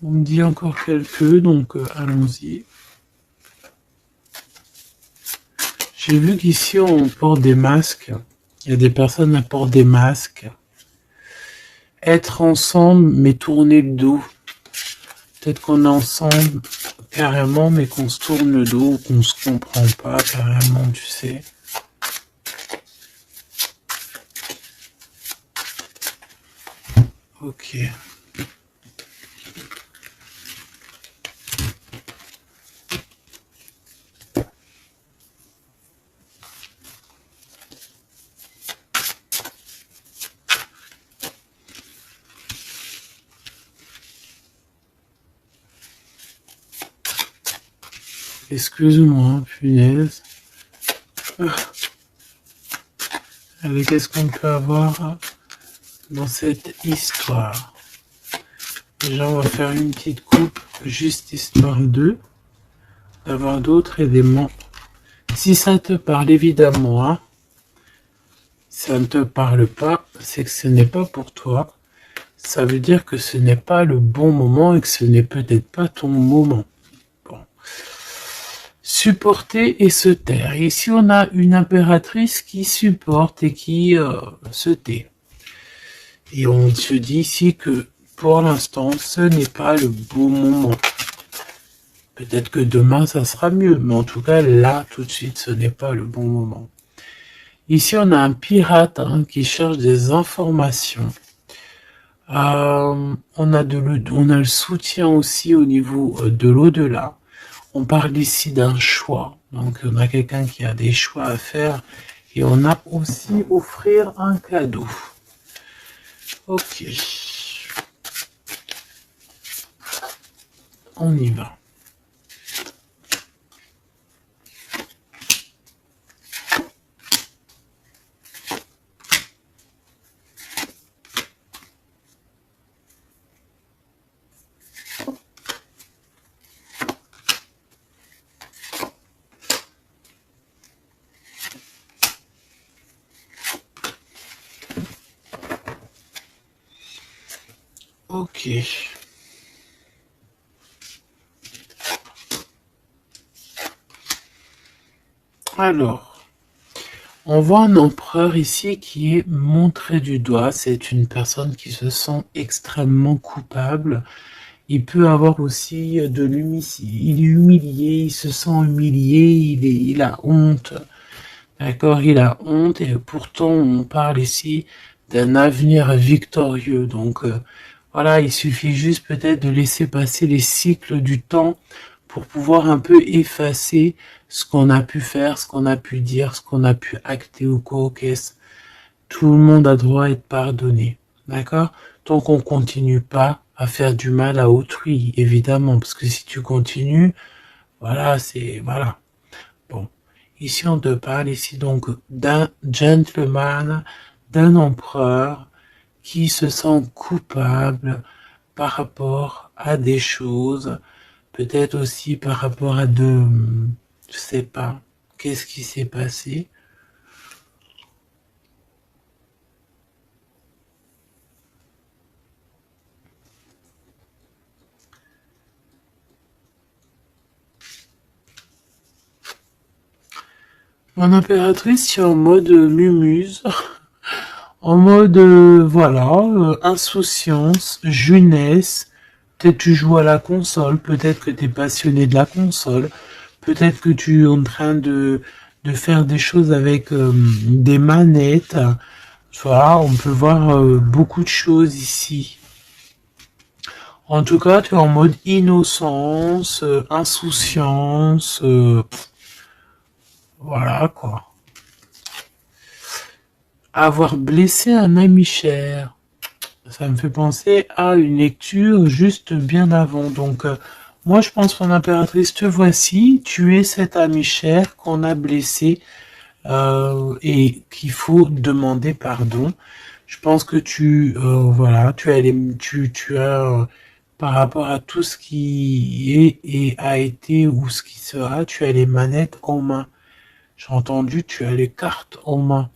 On me dit encore quelques, donc allons-y. J'ai vu qu'ici on porte des masques. Il y a des personnes qui portent des masques. Être ensemble, mais tourner le dos. Peut-être qu'on est ensemble carrément, mais qu'on se tourne le dos, ou qu'on se comprend pas carrément, tu sais. Ok. Excuse-moi, punaise. Allez, qu'est-ce qu'on peut avoir dans cette histoire? Déjà, on va faire une petite coupe, juste histoire d'avoir d'autres éléments. Si ça te parle, évidemment, hein. Si ça ne te parle pas, c'est que ce n'est pas pour toi. Ça veut dire que ce n'est pas le bon moment et que ce n'est peut-être pas ton moment. Bon. Supporter et se taire. Ici, on a une impératrice qui supporte et qui se tait. Et on se dit ici que pour l'instant, ce n'est pas le bon moment. Peut-être que demain, ça sera mieux, mais en tout cas, là, tout de suite, ce n'est pas le bon moment. Ici, on a un pirate qui cherche des informations. On a le soutien aussi au niveau de l'au-delà. On parle ici d'un choix. Donc, on a quelqu'un qui a des choix à faire. Et on a aussi offrir un cadeau. Ok. On y va. Ok. Alors, on voit un empereur ici qui est montré du doigt. C'est une personne qui se sent extrêmement coupable. Il peut avoir aussi de l'humilité. Il est humilié, il se sent humilié, il a honte. D'accord, il a honte et pourtant on parle ici d'un avenir victorieux. Donc voilà, il suffit juste peut-être de laisser passer les cycles du temps pour pouvoir un peu effacer ce qu'on a pu faire, ce qu'on a pu dire, ce qu'on a pu acter ou quoi, qu'est-ce. Tout le monde a droit à être pardonné. D'accord? Tant qu'on continue pas à faire du mal à autrui, évidemment, parce que si tu continues, voilà, voilà. Bon. Ici, on te parle ici donc d'un gentleman, d'un empereur qui se sent coupable par rapport à des choses, peut-être aussi par rapport à je sais pas, qu'est-ce qui s'est passé. Mon impératrice, c'est en mode mumuse, en mode, voilà, insouciance, jeunesse. Peut-être tu joues à la console, peut-être que tu es passionné de la console, peut-être que tu es en train de faire des choses avec des manettes. Voilà, on peut voir beaucoup de choses ici. En tout cas, tu es en mode innocence, insouciance, voilà quoi. Avoir blessé un ami cher. Ça me fait penser à une lecture juste bien avant. Donc, moi, je pense, mon impératrice, te voici. Tu es cet ami cher qu'on a blessé et qu'il faut demander pardon. Je pense que voilà, tu as, par rapport à tout ce qui est et a été ou ce qui sera, tu as les manettes en main. J'ai entendu, tu as les cartes en main.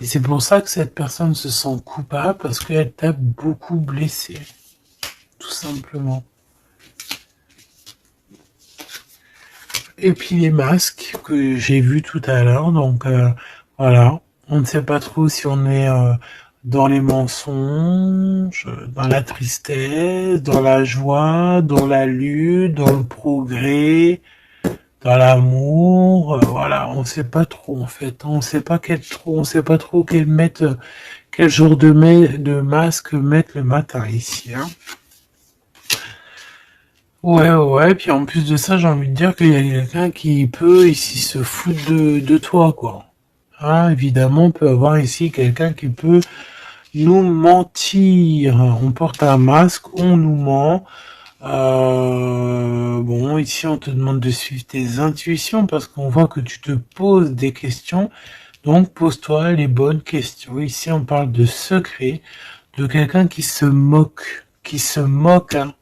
Et c'est pour ça que cette personne se sent coupable parce qu'elle t'a beaucoup blessé. Tout simplement. Et puis les masques que j'ai vus tout à l'heure. Donc voilà. On ne sait pas trop si on est dans les mensonges, dans la tristesse, dans la joie, dans la lutte, dans le progrès, dans l'amour. Voilà, on sait pas trop en fait. On sait pas on sait pas trop quel genre de masque mettre le matin ici. Hein. Ouais, ouais, puis en plus de ça, j'ai envie de dire qu'il y a quelqu'un qui peut ici se foutre de toi, quoi. Hein, évidemment, on peut avoir ici quelqu'un qui peut nous mentir. On porte un masque, on nous ment. Bon, ici, on te demande de suivre tes intuitions parce qu'on voit que tu te poses des questions. Donc, pose-toi les bonnes questions. Ici, on parle de secret, de quelqu'un qui se moque, hein.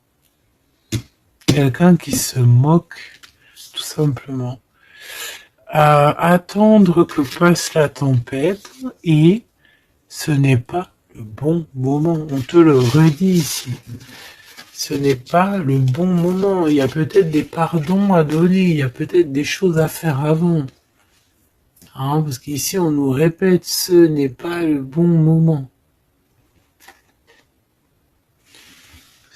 Quelqu'un qui se moque, tout simplement. Attendre que passe la tempête et ce n'est pas le bon moment. On te le redit ici. Ce n'est pas le bon moment. Il y a peut-être des pardons à donner. Il y a peut-être des choses à faire avant. Hein, parce qu'ici, on nous répète, ce n'est pas le bon moment.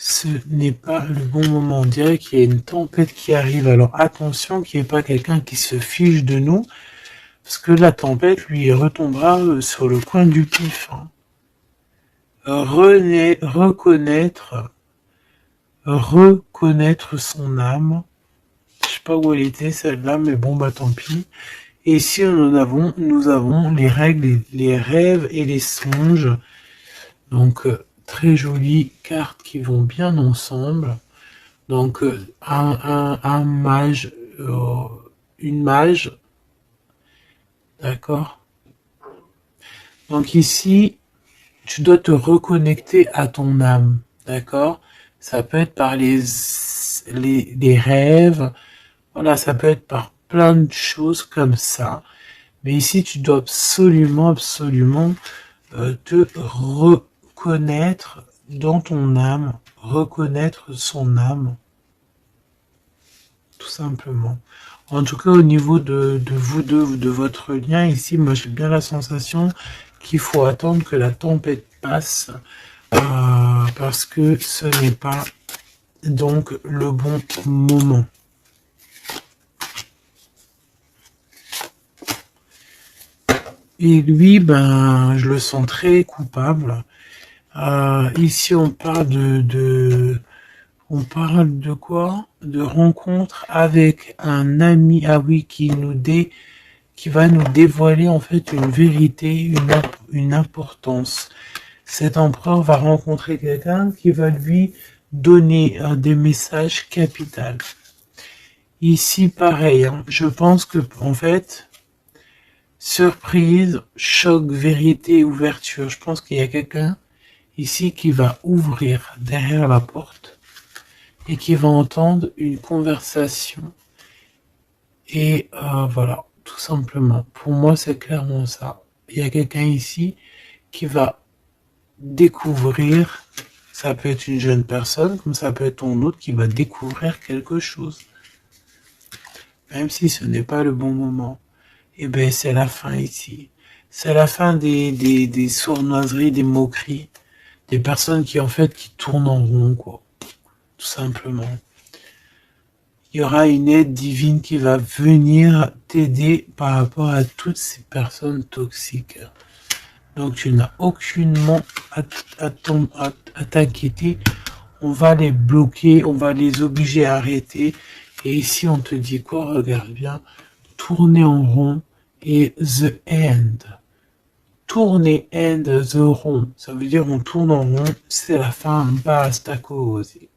Ce n'est pas le bon moment. On dirait qu'il y a une tempête qui arrive. Alors attention qu'il n'y ait pas quelqu'un qui se fiche de nous. Parce que la tempête, lui, retombera sur le coin du pif. Hein. Reconnaître son âme. Je sais pas où elle était celle-là, mais bon bah tant pis. Et ici nous avons les règles, les rêves et les songes. Donc très jolies cartes qui vont bien ensemble. Donc un mage, une mage, d'accord. Donc ici, tu dois te reconnecter à ton âme, d'accord. Ça peut être par les rêves, voilà, ça peut être par plein de choses comme ça. Mais ici, tu dois absolument te reconnaître dans ton âme, reconnaître son âme, tout simplement. En tout cas, au niveau de vous deux, de votre lien, ici, moi j'ai bien la sensation qu'il faut attendre que la tempête passe, parce que ce n'est pas donc le bon moment. Et lui, ben, je le sens très coupable. Ici, on parle on parle de quoi? De rencontre avec un ami, ah oui, qui va nous dévoiler en fait une vérité, une importance. Cet empereur va rencontrer quelqu'un qui va lui donner des messages capitaux. Ici, pareil, hein, je pense que en fait, surprise, choc, vérité, ouverture. Je pense qu'il y a quelqu'un ici qui va ouvrir derrière la porte et qui va entendre une conversation. Et voilà, tout simplement. Pour moi, c'est clairement ça. Il y a quelqu'un ici qui va découvrir, ça peut être une jeune personne, comme ça peut être ton autre qui va découvrir quelque chose. Même si ce n'est pas le bon moment. et ben c'est la fin ici. C'est la fin des sournoiseries, des moqueries, des personnes qui en fait qui tournent en rond, quoi. Tout simplement. Il y aura une aide divine qui va venir t'aider par rapport à toutes ces personnes toxiques. Donc tu n'as aucunement à t'inquiéter. On va les bloquer, on va les obliger à arrêter. Et ici on te dit quoi? Regarde bien. Tourner en rond et the end. Tourner end the rond. Ça veut dire on tourne en rond, c'est la fin, basta così.